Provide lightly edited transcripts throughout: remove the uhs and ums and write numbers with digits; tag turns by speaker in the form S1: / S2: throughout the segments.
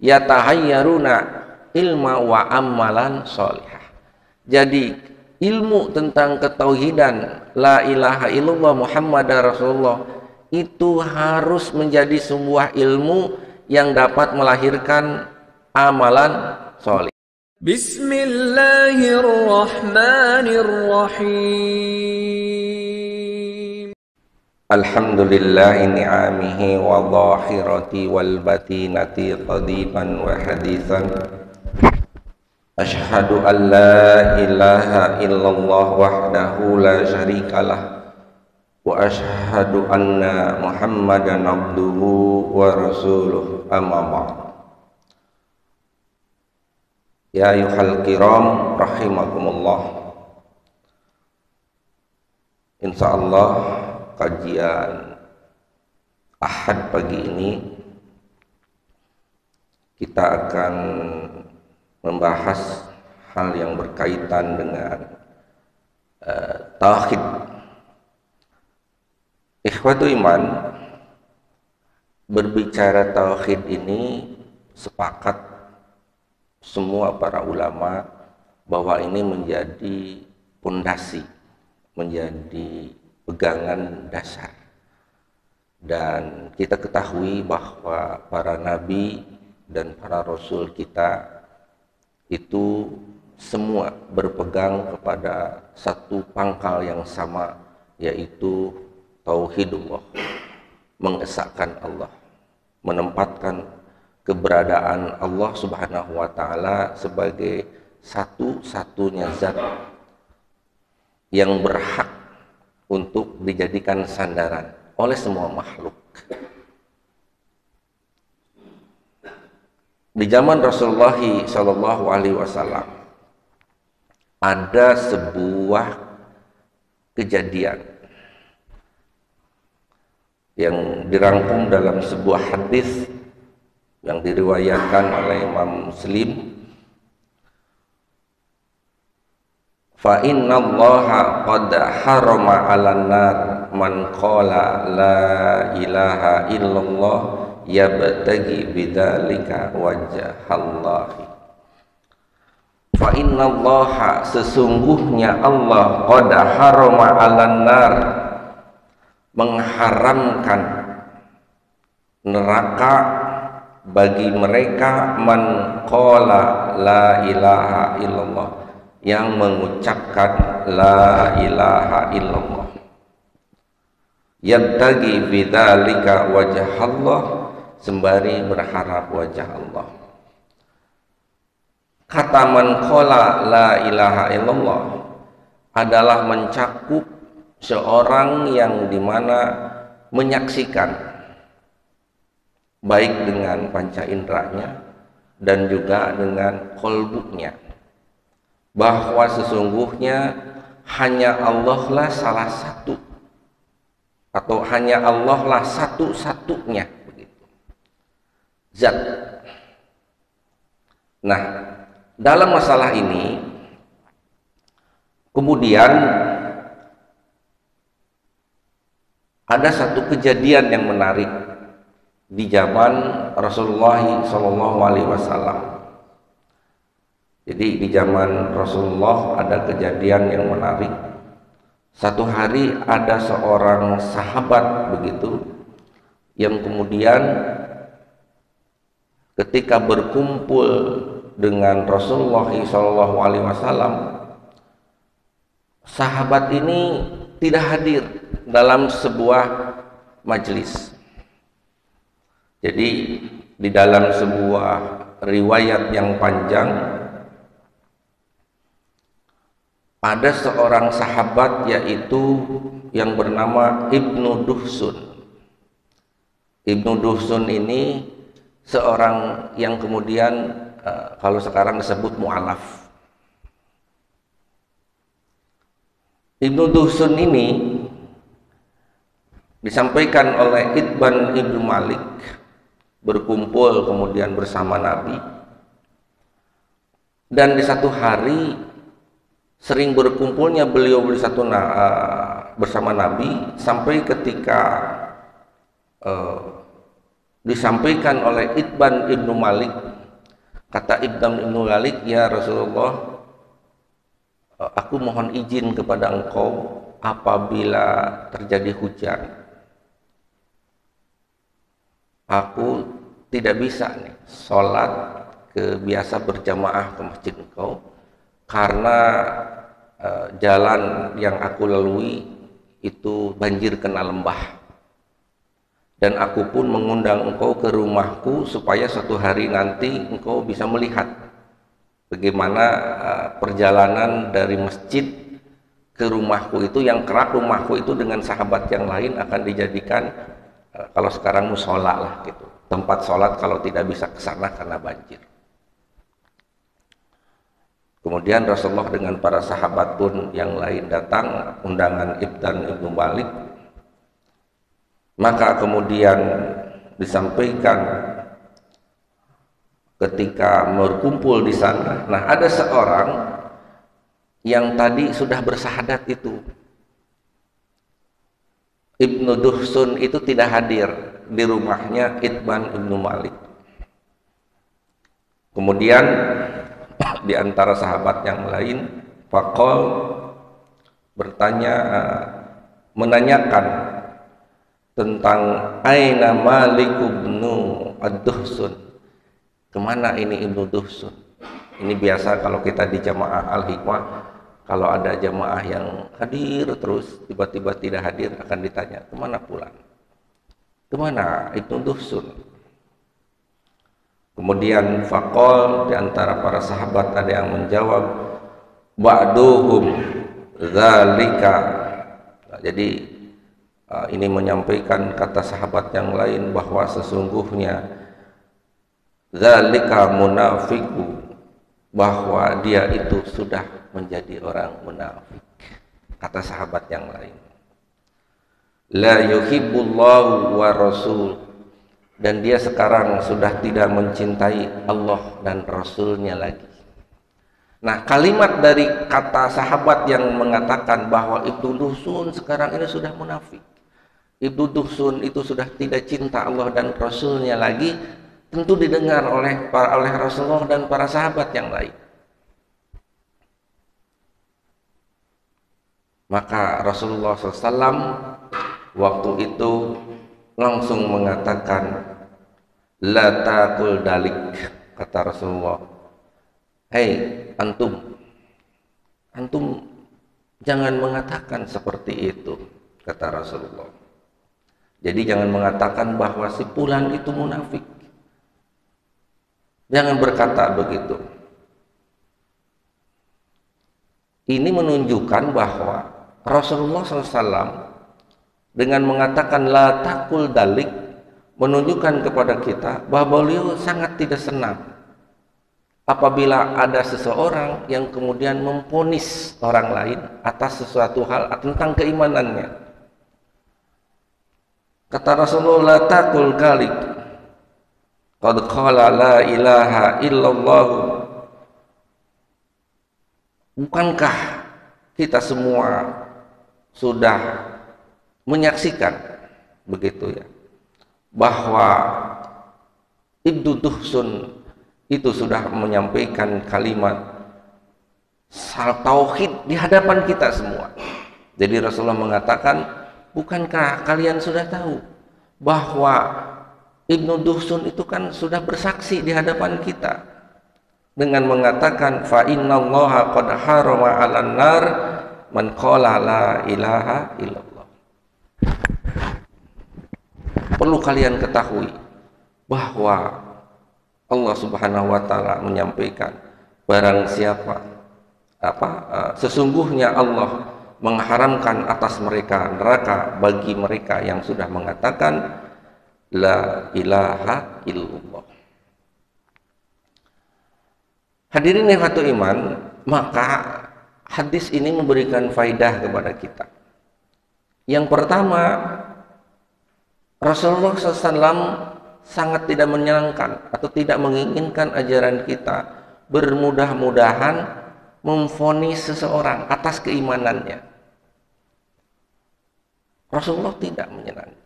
S1: yatahayyaruna ilma wa amalan sholihah. Jadi ilmu tentang ketauhidan la ilaha illallah Muhammadar Rasulullah itu harus menjadi sebuah ilmu yang dapat melahirkan amalan sholih.
S2: Bismillahirrahmanirrahim.
S1: Alhamdulillahi ni'amihi wa dhahirati wal batinati qadiman wa hadithan. Ashhadu an la ilaha illallah wahdahu la syarikalah wa ashhadu anna Muhammadan abduhu wa rasuluh, amma ba'd. Ya ayyuhal kiram rahimakumullah. Insyaallah kajian Ahad pagi ini kita akan membahas hal yang berkaitan dengan tauhid. Ikhwatu iman, berbicara tauhid ini sepakat semua para ulama bahwa ini menjadi pondasi, menjadi pegangan dasar. Dan kita ketahui bahwa para nabi dan para rasul kita itu semua berpegang kepada satu pangkal yang sama, yaitu tauhidullah, mengesahkan Allah, menempatkan keberadaan Allah Subhanahu wa taala sebagai satu-satunya zat yang berhak untuk dijadikan sandaran oleh semua makhluk. Di zaman Rasulullah Shallallahu Alaihi Wasallam ada sebuah kejadian yang dirangkum dalam sebuah hadis yang diriwayatkan oleh Imam Muslim. Fa inna Allaha qad harama 'alan nar man qala la ilaha illallah yabtagi bidzalika wajhallahi. Fa inna Allaha, sesungguhnya Allah, qad harama 'alan nar, mengharamkan neraka bagi mereka man qala la ilaha illallah, yang mengucapkan la ilaha illallah, yabtagi bidzalika wajhallah, sembari berharap wajah Allah. Kata man qala la ilaha illallah adalah mencakup seorang yang dimana menyaksikan baik dengan panca inderanya dan juga dengan kolbunya bahwa sesungguhnya hanya Allah lah salah satu, atau hanya Allah lah satu-satunya begitu zat. Nah, dalam masalah ini kemudian ada satu kejadian yang menarik di zaman Rasulullah SAW. Jadi di zaman Rasulullah ada kejadian yang menarik. Satu hari ada seorang sahabat begitu yang kemudian ketika berkumpul dengan Rasulullah SAW, sahabat ini tidak hadir dalam sebuah majelis. Jadi di dalam sebuah riwayat yang panjang ada seorang sahabat yaitu yang bernama Ibnu Duhsun. Ibnu Duhsun ini seorang yang kemudian kalau sekarang disebut mu'alaf. Ibnu Duhsun ini disampaikan oleh Itban Ibnu Malik berkumpul kemudian bersama Nabi, dan di satu hari sering berkumpulnya beliau bersama Nabi sampai ketika disampaikan oleh Itban Ibnu Malik Kata Ibnu Malik, ya Rasulullah, aku mohon izin kepada engkau apabila terjadi hujan. Aku tidak bisa nih sholat biasa berjamaah ke masjid engkau karena jalan yang aku lalui itu banjir kena lembah, dan aku pun mengundang engkau ke rumahku supaya suatu hari nanti engkau bisa melihat bagaimana perjalanan dari masjid ke rumahku itu, yang kerak rumahku itu dengan sahabat yang lain akan dijadikan kalau sekarang musola lah gitu, tempat sholat kalau tidak bisa ke sana karena banjir. Kemudian Rasulullah dengan para sahabat pun yang lain datang undangan Ibnu Malik. Maka kemudian disampaikan ketika berkumpul di sana, nah ada seorang yang tadi sudah bersahadat itu, Ibnu Duhsun itu tidak hadir di rumahnya Itban Ibnu Malik. Kemudian di antara sahabat yang lain, faqal bertanya, menanyakan tentang aina Malik ibnu ad-Duhsun, kemana ini Ibnu Duhsun. Ini biasa kalau kita di jamaah Al-Hikmah, kalau ada jamaah yang hadir terus tiba-tiba tidak hadir akan ditanya, kemana pulang, kemana Ibnu Duhsun. Kemudian faqal, di antara para sahabat ada yang menjawab, ba'duhum dzalika. Jadi ini menyampaikan kata sahabat yang lain bahwa sesungguhnya dzalika munafiku, bahwa dia itu sudah menjadi orang munafik. Kata sahabat yang lain, la yuhibbullahu wa rasul, dan dia sekarang sudah tidak mencintai Allah dan Rasulnya lagi. Nah, kalimat dari kata sahabat yang mengatakan bahwa Ibnu Duhsun sekarang ini sudah munafik, Ibnu Duhsun itu sudah tidak cinta Allah dan Rasulnya lagi, tentu didengar oleh Rasulullah dan para sahabat yang lain. Maka Rasulullah SAW waktu itu langsung mengatakan, la taqul dalik, kata Rasulullah, hei antum jangan mengatakan seperti itu, kata Rasulullah. Jadi jangan mengatakan bahwa si fulan itu munafik, jangan berkata begitu. Ini menunjukkan bahwa Rasulullah SAW dengan mengatakan la taqul dalik menunjukkan kepada kita bahwa beliau sangat tidak senang apabila ada seseorang yang kemudian memvonis orang lain atas sesuatu hal tentang keimanannya. Kata Rasulullah, la taqul dalik, qad qala la ilaha illallah. Bukankah kita semua sudah menyaksikan begitu ya, bahwa Ibnu Duhsun itu sudah menyampaikan kalimat tauhid di hadapan kita semua. Jadi Rasulullah mengatakan, bukankah kalian sudah tahu bahwa Ibnu Duhsun itu kan sudah bersaksi di hadapan kita dengan mengatakan fa innallaha qad harama 'alan nar man qala la ilaha illallah. Perlu kalian ketahui bahwa Allah Subhanahu wa taala menyampaikan, barang siapa sesungguhnya Allah mengharamkan atas mereka neraka bagi mereka yang sudah mengatakan la ilaha illallah. Hadirin ikhwatul iman, maka hadis ini memberikan faidah kepada kita. Yang pertama, Rasulullah SAW sangat tidak menyenangkan atau tidak menginginkan ajaran kita bermudah-mudahan memvonis seseorang atas keimanannya. Rasulullah tidak menyenangi.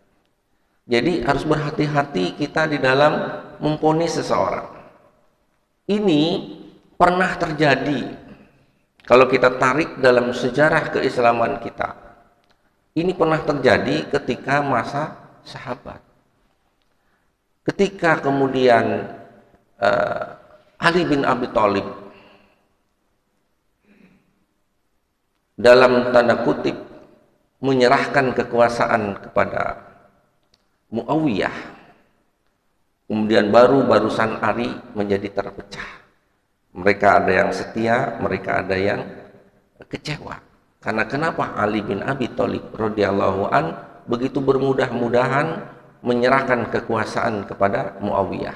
S1: Jadi harus berhati-hati kita di dalam memvonis seseorang. Ini pernah terjadi kalau kita tarik dalam sejarah keislaman kita. Ini pernah terjadi ketika masa sahabat. Ketika kemudian Ali bin Abi Thalib dalam tanda kutip menyerahkan kekuasaan kepada Muawiyah, kemudian barusan Ali menjadi terpecah. Mereka ada yang setia, mereka ada yang kecewa. Karena kenapa Ali bin Abi Thalib radhiyallahu an begitu bermudah-mudahan menyerahkan kekuasaan kepada Muawiyah.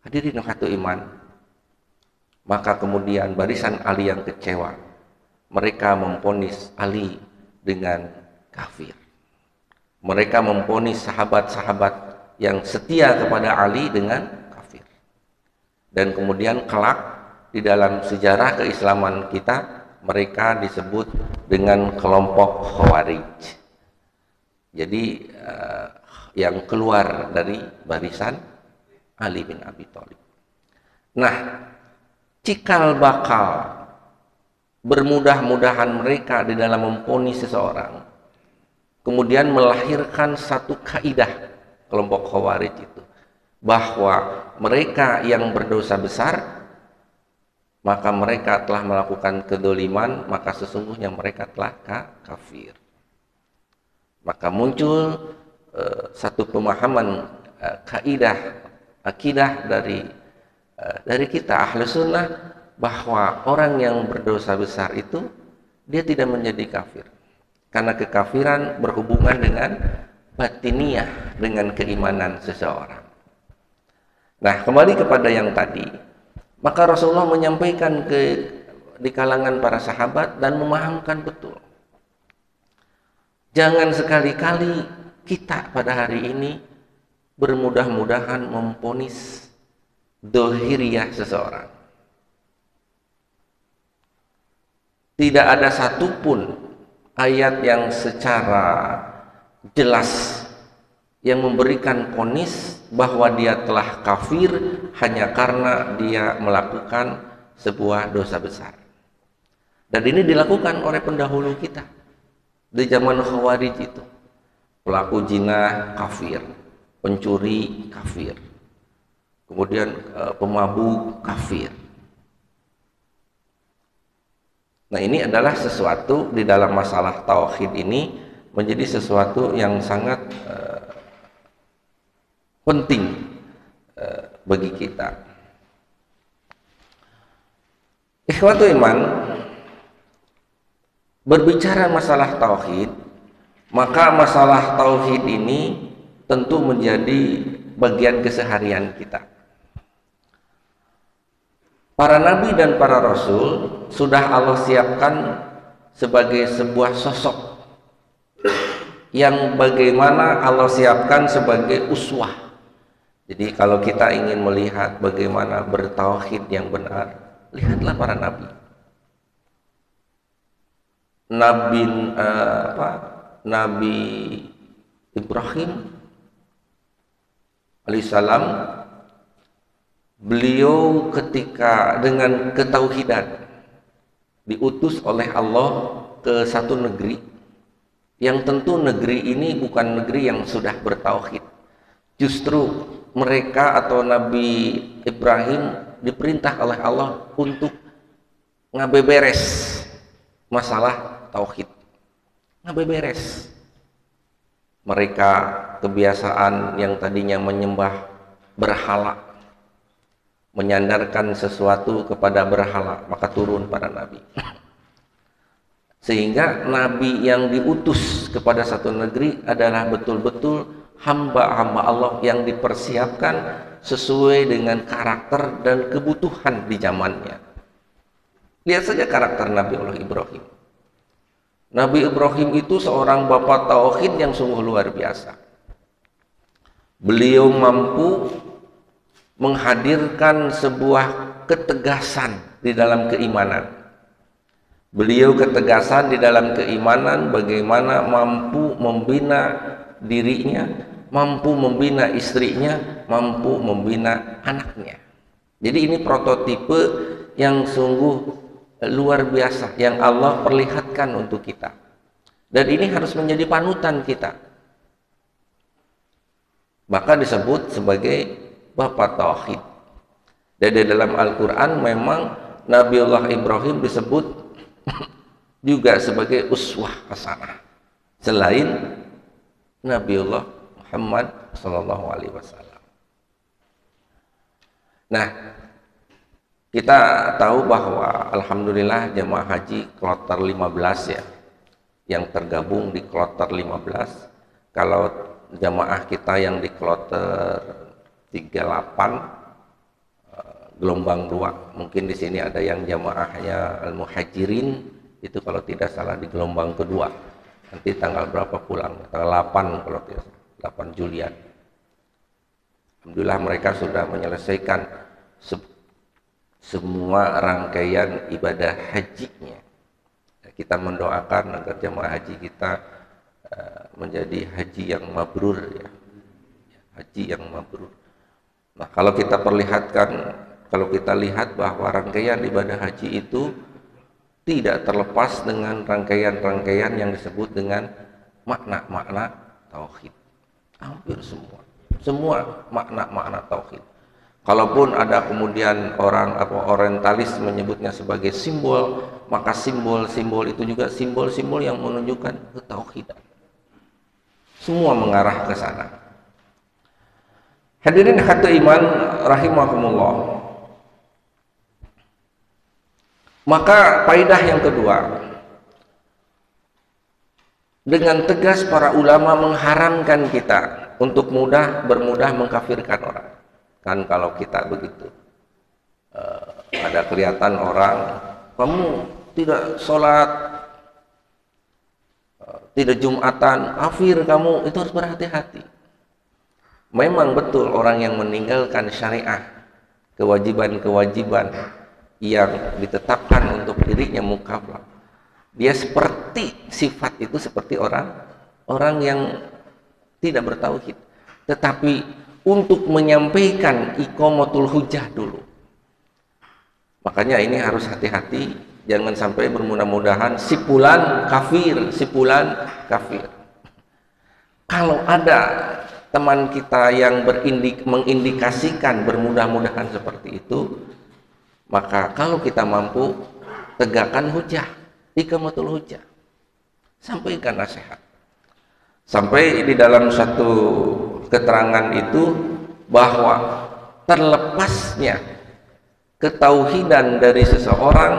S1: Hadirin satu iman, maka kemudian barisan Ali yang kecewa, mereka memvonis Ali dengan kafir. Mereka memvonis sahabat-sahabat yang setia kepada Ali dengan kafir. Dan kemudian kelak di dalam sejarah keislaman kita, mereka disebut dengan kelompok Khawarij. Jadi yang keluar dari barisan Ali bin Abi Thalib. Nah, cikal bakal bermudah-mudahan mereka di dalam memvonis seseorang, kemudian melahirkan satu kaidah kelompok Khawarij itu, bahwa mereka yang berdosa besar, maka mereka telah melakukan kedoliman, maka sesungguhnya mereka telah kafir. Maka muncul satu pemahaman kaidah akidah dari kita ahli sunnah, bahwa orang yang berdosa besar itu dia tidak menjadi kafir, karena kekafiran berhubungan dengan batiniah, dengan keimanan seseorang. Nah, kembali kepada yang tadi, maka Rasulullah menyampaikan di kalangan para sahabat dan memahamkan betul. Jangan sekali-kali kita pada hari ini bermudah-mudahan memvonis dohiriyah seseorang. Tidak ada satupun ayat yang secara jelas yang memberikan vonis bahwa dia telah kafir hanya karena dia melakukan sebuah dosa besar. Dan ini dilakukan oleh pendahulu kita di zaman Khawarij itu. Pelaku zina kafir, pencuri kafir, kemudian pemabuk kafir. Nah, ini adalah sesuatu di dalam masalah tauhid ini menjadi sesuatu yang sangat penting bagi kita. Ikhwatu iman, berbicara masalah tauhid, maka masalah tauhid ini tentu menjadi bagian keseharian kita. Para nabi dan para rasul sudah Allah siapkan sebagai sebuah sosok yang bagaimana Allah siapkan sebagai uswah. Jadi kalau kita ingin melihat bagaimana bertauhid yang benar, lihatlah para nabi. Nabi Ibrahim alaihissalam, beliau ketika dengan ketauhidan diutus oleh Allah ke satu negeri yang tentu negeri ini bukan negeri yang sudah bertauhid. Justru mereka atau Nabi Ibrahim diperintah oleh Allah untuk ngabeberes masalah tauhid. Ngabeberes. Mereka kebiasaan yang tadinya menyembah berhala, menyandarkan sesuatu kepada berhala, maka turun para nabi. Sehingga nabi yang diutus kepada satu negeri adalah betul-betul hamba-hamba Allah yang dipersiapkan sesuai dengan karakter dan kebutuhan di zamannya. Lihat saja karakter Nabi Allah Ibrahim. Nabi Ibrahim itu seorang bapak tauhid yang sungguh luar biasa. Beliau mampu menghadirkan sebuah ketegasan di dalam keimanan. Beliau ketegasan di dalam keimanan, bagaimana mampu membina dirinya, mampu membina istrinya, mampu membina anaknya. Jadi ini prototipe yang sungguh luar biasa yang Allah perlihatkan untuk kita. Dan ini harus menjadi panutan kita. Maka disebut sebagai Bapak Tauhid. Dan di dalam Al-Quran memang Nabiullah Ibrahim disebut juga sebagai uswah hasanah selain Nabiullah Muhammad SAW. Nah, kita tahu bahwa alhamdulillah jemaah haji kloter 15 ya, yang tergabung di kloter 15. Kalau jemaah kita yang di kloter 38 gelombang 2, mungkin di sini ada yang jemaahnya Al-Muhajirin, itu kalau tidak salah di gelombang kedua. Nanti tanggal berapa pulang? Tanggal 8 kalau tidak salah, 8 Julian. Alhamdulillah mereka sudah menyelesaikan semua rangkaian ibadah hajinya. Kita mendoakan agar jemaah haji kita menjadi haji yang mabrur ya. Haji yang mabrur. Nah, kalau kita lihat bahwa rangkaian ibadah haji itu tidak terlepas dengan rangkaian-rangkaian yang disebut dengan makna-makna tauhid. Hampir semua makna-makna tauhid. Kalaupun ada kemudian orang orientalis menyebutnya sebagai simbol, maka simbol-simbol itu juga simbol-simbol yang menunjukkan ketauhidan. Semua mengarah ke sana. Hadirin hati iman rahimakumullah. Maka faedah yang kedua, dengan tegas para ulama mengharamkan kita untuk bermudah mengkafirkan orang. Kan kalau kita begitu, ada kelihatan orang, kamu tidak sholat, tidak jumatan, kafir kamu, itu harus berhati-hati. Memang betul orang yang meninggalkan syariah, kewajiban-kewajiban yang ditetapkan untuk dirinya mukallaf, dia seperti sifat itu seperti orang yang tidak bertauhid. Tetapi untuk menyampaikan iqamatul hujjah dulu, makanya ini harus hati-hati, jangan sampai bermudah-mudahan si fulan kafir. Kalau ada teman kita yang mengindikasikan bermudah-mudahan seperti itu, maka kalau kita mampu tegakkan hujjah, iqamatul hujjah, sampaikan nasihat. Sampai di dalam satu keterangan itu bahwa terlepasnya ketauhidan dari seseorang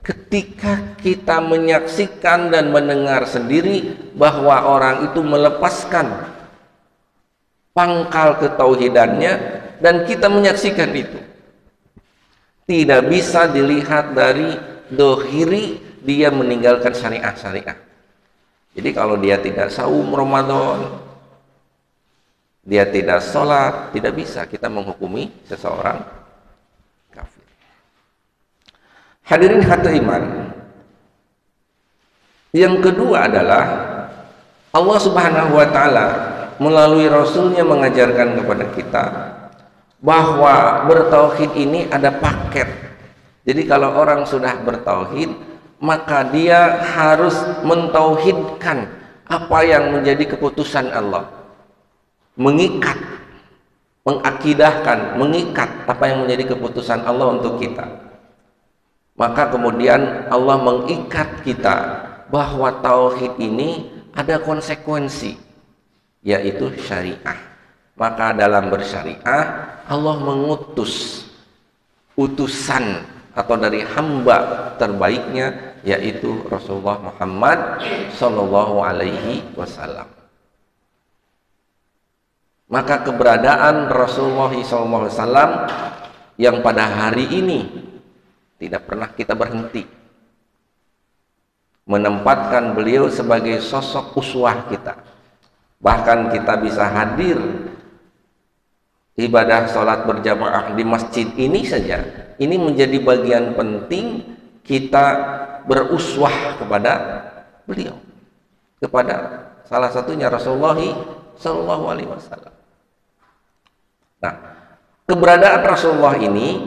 S1: ketika kita menyaksikan dan mendengar sendiri bahwa orang itu melepaskan pangkal ketauhidannya dan kita menyaksikan itu. Tidak bisa dilihat dari dohiri dia meninggalkan syariah. Jadi kalau dia tidak saum Ramadan, dia tidak sholat, tidak bisa kita menghukumi seseorang kafir. Hadirin hati iman, yang kedua adalah Allah Subhanahu wa Ta'ala melalui Rasulnya mengajarkan kepada kita bahwa bertauhid ini ada paket. Jadi kalau orang sudah bertauhid, maka dia harus mentauhidkan apa yang menjadi keputusan Allah, mengikat, mengakidahkan, mengikat apa yang menjadi keputusan Allah untuk kita. Maka kemudian Allah mengikat kita bahwa tauhid ini ada konsekuensi, yaitu syariah. Maka dalam bersyariah Allah mengutus utusan atau dari hamba terbaiknya, yaitu Rasulullah Muhammad Sallallahu Alaihi Wasallam. Maka keberadaan Rasulullah Sallallahu Alaihi Wasallam yang pada hari ini tidak pernah kita berhenti menempatkan beliau sebagai sosok uswah kita. Bahkan kita bisa hadir ibadah sholat berjamaah di masjid ini saja, ini menjadi bagian penting kita beruswah kepada beliau, kepada salah satunya Rasulullah Sallallahu Alaihi Wasallam. Nah, keberadaan Rasulullah ini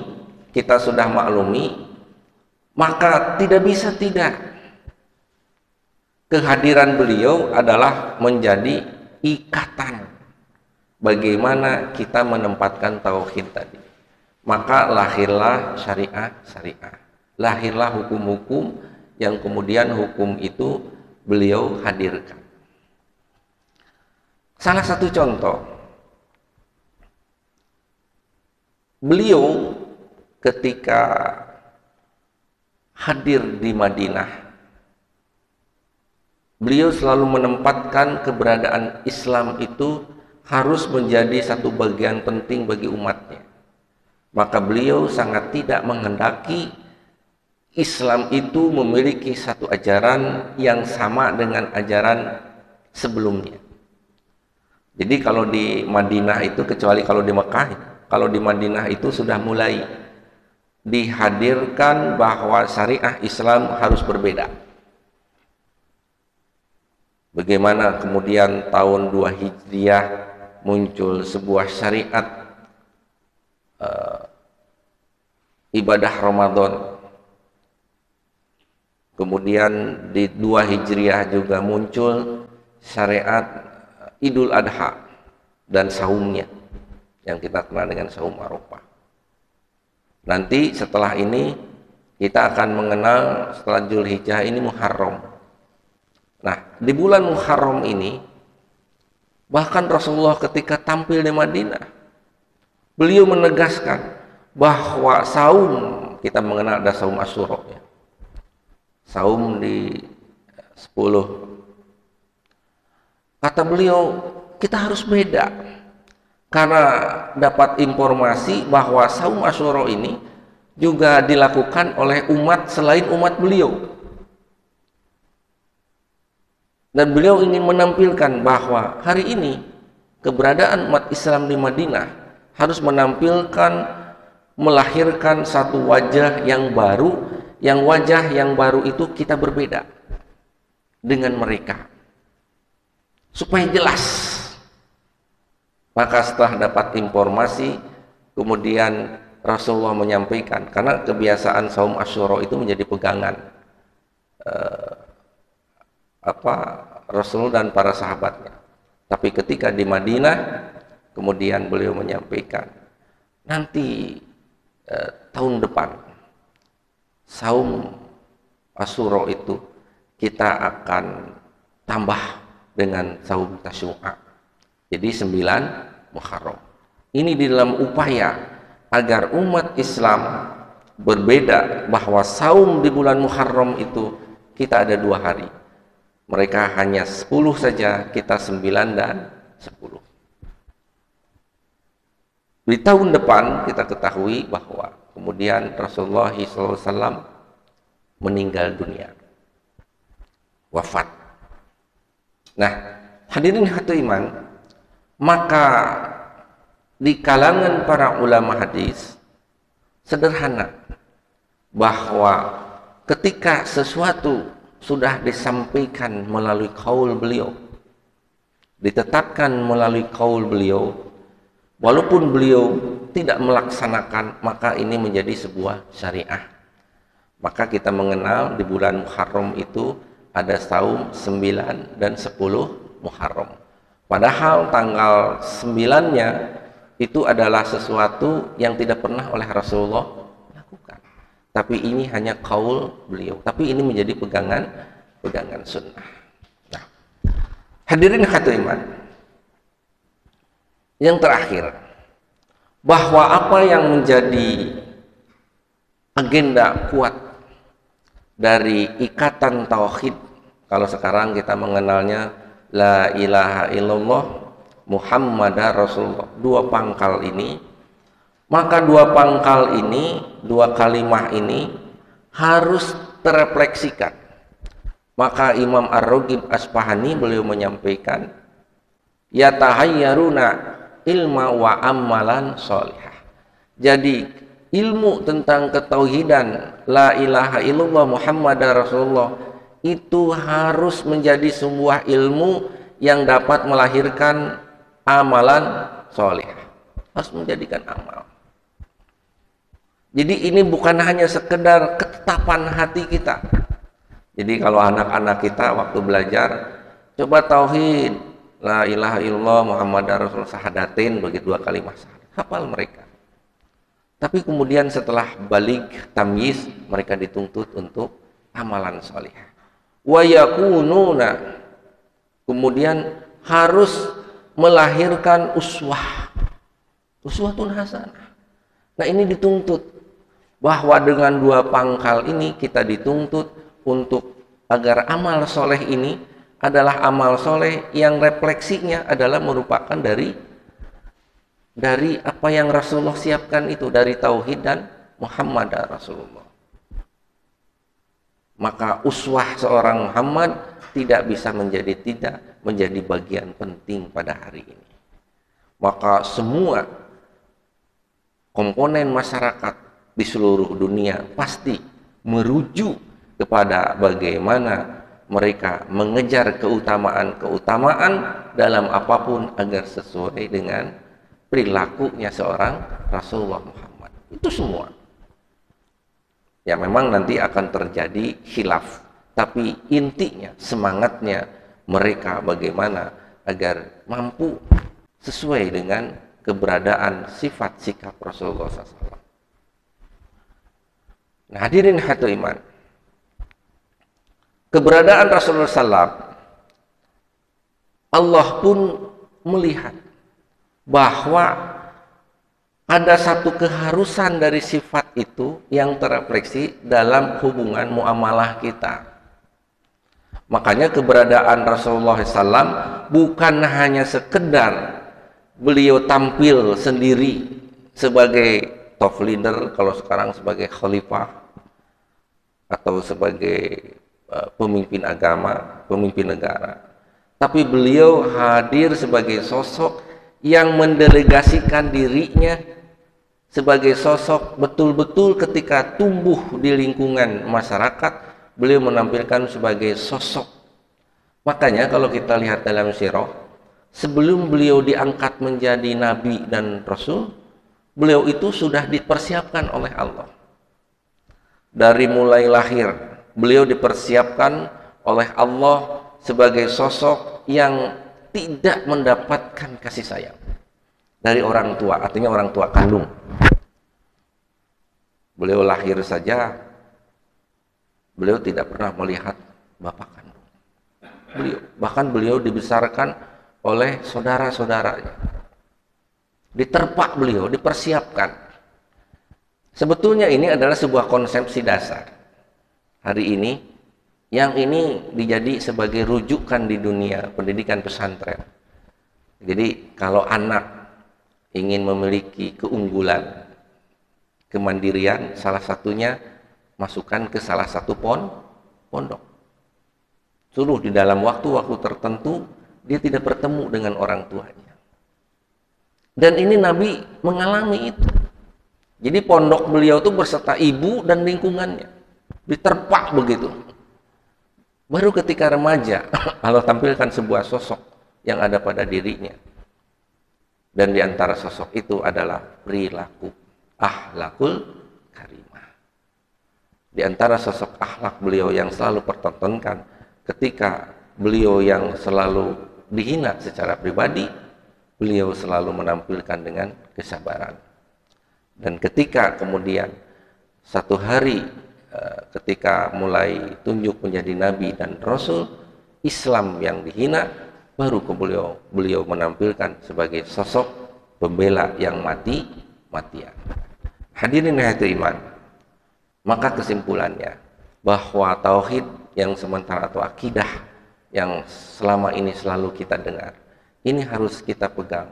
S1: kita sudah maklumi, maka tidak bisa tidak. Kehadiran beliau adalah menjadi ikatan bagaimana kita menempatkan tauhid tadi. Maka lahirlah syariah, lahirlah hukum-hukum yang kemudian hukum itu beliau hadirkan. Salah satu contoh, beliau ketika hadir di Madinah, beliau selalu menempatkan keberadaan Islam itu harus menjadi satu bagian penting bagi umatnya. Maka beliau sangat tidak menghendaki Islam itu memiliki satu ajaran yang sama dengan ajaran sebelumnya. Jadi kalau di Madinah itu, kecuali kalau di Mekah, kalau di Madinah itu sudah mulai dihadirkan bahwa syariah Islam harus berbeda. Bagaimana kemudian tahun 2 Hijriah muncul sebuah syariat ibadah Ramadan. Kemudian di 2 Hijriah juga muncul syariat Idul Adha dan saumnya yang kita kenal dengan saum Arafah. Nanti setelah ini kita akan mengenal setelah Dzulhijjah ini Muharram. Nah, di bulan Muharram ini bahkan Rasulullah ketika tampil di Madinah, beliau menegaskan bahwa saum, kita mengenal ada saum Asyura ya. Saum di 10. Kata beliau, kita harus beda. Karena dapat informasi bahwa saum Asyura ini juga dilakukan oleh umat selain umat beliau. Dan beliau ingin menampilkan bahwa hari ini keberadaan umat Islam di Madinah harus menampilkan, melahirkan satu wajah yang baru, yang wajah yang baru itu kita berbeda dengan mereka supaya jelas. Maka setelah dapat informasi, kemudian Rasulullah menyampaikan, karena kebiasaan saum Asyura itu menjadi pegangan Rasul dan para sahabatnya. Tapi ketika di Madinah, kemudian beliau menyampaikan, nanti tahun depan saum Asyura itu kita akan tambah dengan saum Tasyu'a. Jadi 9 Muharram. Ini di dalam upaya agar umat Islam berbeda, bahwa saum di bulan Muharram itu kita ada 2 hari. Mereka hanya 10 saja, kita 9 dan 10. Di tahun depan kita ketahui bahwa kemudian Rasulullah SAW meninggal dunia, wafat. Nah, hadirin hati iman, maka di kalangan para ulama hadis sederhana bahwa ketika sesuatu sudah disampaikan melalui qaul beliau, ditetapkan melalui qaul beliau, walaupun beliau tidak melaksanakan, maka ini menjadi sebuah syariah. Maka kita mengenal di bulan Muharram itu ada saum 9 dan 10 Muharram. Padahal tanggal 9-nya itu adalah sesuatu yang tidak pernah oleh Rasulullah lakukan. Tapi ini hanya qaul beliau. Tapi ini menjadi pegangan sunnah. Nah, hadirin hadirat iman. Yang terakhir, bahwa apa yang menjadi agenda kuat dari ikatan tauhid, kalau sekarang kita mengenalnya la ilaha illallah Muhammadar Rasulullah, 2 pangkal ini, maka 2 pangkal ini, 2 kalimah ini harus terefleksikan. Maka Imam Ar-Raghib Asfahani beliau menyampaikan, yatahayyaruna ilma wa amalan sholihah. Jadi ilmu tentang ketauhidan la ilaha illallah Muhammadar Rasulullah itu harus menjadi sebuah ilmu yang dapat melahirkan amalan sholihah. harus menjadikan amal. Jadi ini bukan hanya sekedar ketetapan hati kita. Jadi kalau anak-anak kita waktu belajar, coba tauhid, la ilaha illallah Muhammadar Rasulullah, syahadatin, bagi 2 kalimat syahadat, hafal mereka. Tapi kemudian setelah balik tamyiz, mereka dituntut untuk amalan soleh. Wa yakununa, kemudian harus melahirkan uswatun hasanah. Nah ini dituntut bahwa dengan 2 pangkal ini kita dituntut untuk agar amal soleh ini adalah amal soleh yang refleksinya adalah merupakan dari apa yang Rasulullah siapkan itu, dari tauhid dan Muhammad Rasulullah. Maka uswah seorang Muhammad tidak bisa menjadi bagian penting pada hari ini. Maka semua komponen masyarakat di seluruh dunia pasti merujuk kepada bagaimana mereka mengejar keutamaan dalam apapun agar sesuai dengan perilakunya seorang Rasulullah Muhammad. Itu semua. Ya memang nanti akan terjadi khilaf, tapi intinya, semangatnya mereka bagaimana agar mampu sesuai dengan keberadaan sifat sikap Rasulullah SAW. Nah, hadirin hatu iman, keberadaan Rasulullah SAW, Allah pun melihat bahwa ada satu keharusan dari sifat itu yang terrefleksi dalam hubungan muamalah kita. Makanya keberadaan Rasulullah SAW bukan hanya sekedar beliau tampil sendiri sebagai top leader, kalau sekarang sebagai khalifah atau sebagai pemimpin agama, pemimpin negara, tapi beliau hadir sebagai sosok yang mendelegasikan dirinya sebagai sosok betul-betul ketika tumbuh di lingkungan masyarakat, beliau menampilkan sebagai sosok. Makanya kalau kita lihat dalam sirah, sebelum beliau diangkat menjadi nabi dan rasul, beliau itu sudah dipersiapkan oleh Allah. Dari mulai lahir, beliau dipersiapkan oleh Allah sebagai sosok yang tidak mendapatkan kasih sayang dari orang tua, artinya orang tua kandung. Beliau lahir saja, beliau tidak pernah melihat bapak kandung. Bahkan beliau dibesarkan oleh saudara-saudaranya. Diterpak beliau, dipersiapkan. Sebetulnya ini adalah sebuah konsepsi dasar hari ini, yang ini dijadi sebagai rujukan di dunia pendidikan pesantren. Jadi kalau anak ingin memiliki keunggulan, kemandirian, salah satunya masukkan ke salah satu pondok. Suruh di dalam waktu-waktu tertentu dia tidak bertemu dengan orang tuanya. Dan ini Nabi mengalami itu. Jadi pondok beliau itu berserta ibu dan lingkungannya, diterpak begitu. Baru ketika remaja Allah tampilkan sebuah sosok yang ada pada dirinya, dan di antara sosok itu adalah perilaku akhlakul karimah. Di antara sosok akhlak beliau yang selalu pertontonkan ketika beliau yang selalu dihina secara pribadi, beliau selalu menampilkan dengan kesabaran. Dan ketika kemudian satu hari ketika mulai tunjuk menjadi nabi dan rasul, Islam yang dihina, baru beliau menampilkan sebagai sosok pembela yang mati-matian. Hadirin hati iman, maka kesimpulannya bahwa tauhid yang sementara atau akidah yang selama ini selalu kita dengar, ini harus kita pegang,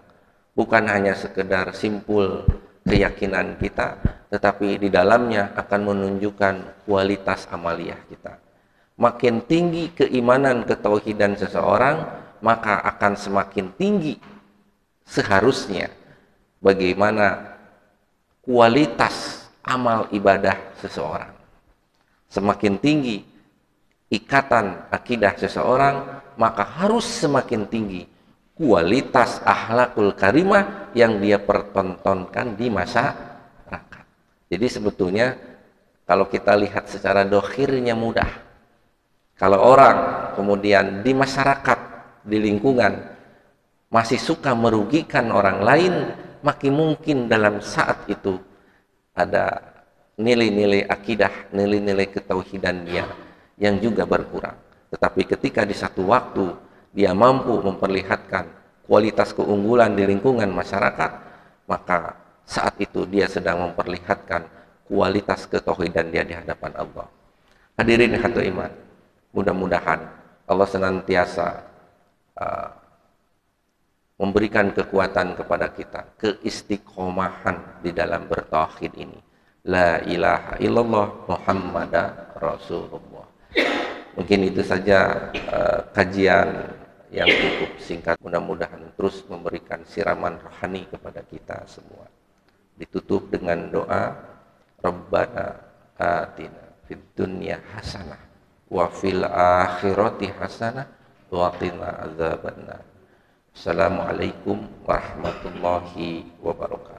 S1: bukan hanya sekedar simpul keyakinan kita, tetapi di dalamnya akan menunjukkan kualitas amaliyah kita. Makin tinggi keimanan ketauhidan seseorang, maka akan semakin tinggi seharusnya bagaimana kualitas amal ibadah seseorang. Semakin tinggi ikatan akidah seseorang, maka harus semakin tinggi kualitas akhlakul karimah yang dia pertontonkan di masyarakat. Jadi sebetulnya kalau kita lihat secara dohirnya mudah. Kalau orang kemudian di masyarakat, di lingkungan masih suka merugikan orang lain, makin mungkin dalam saat itu ada nilai-nilai akidah, nilai-nilai ketauhidan dia yang juga berkurang. Tetapi ketika di satu waktu dia mampu memperlihatkan kualitas keunggulan di lingkungan masyarakat, maka saat itu dia sedang memperlihatkan kualitas ketauhidan dia di hadapan Allah. Hadirin hatu iman, mudah-mudahan Allah senantiasa memberikan kekuatan kepada kita, keistiqomahan di dalam bertauhid ini. La ilaha illallah Muhammadar Rasulullah. Mungkin itu saja kajian yang cukup singkat. Mudah-mudahan terus memberikan siraman rohani kepada kita semua. Ditutup dengan doa, Rabbana atina fid dunya hasanah wa fil akhirati hasanah wa qina adzabannar. Assalamualaikum warahmatullahi wabarakatuh.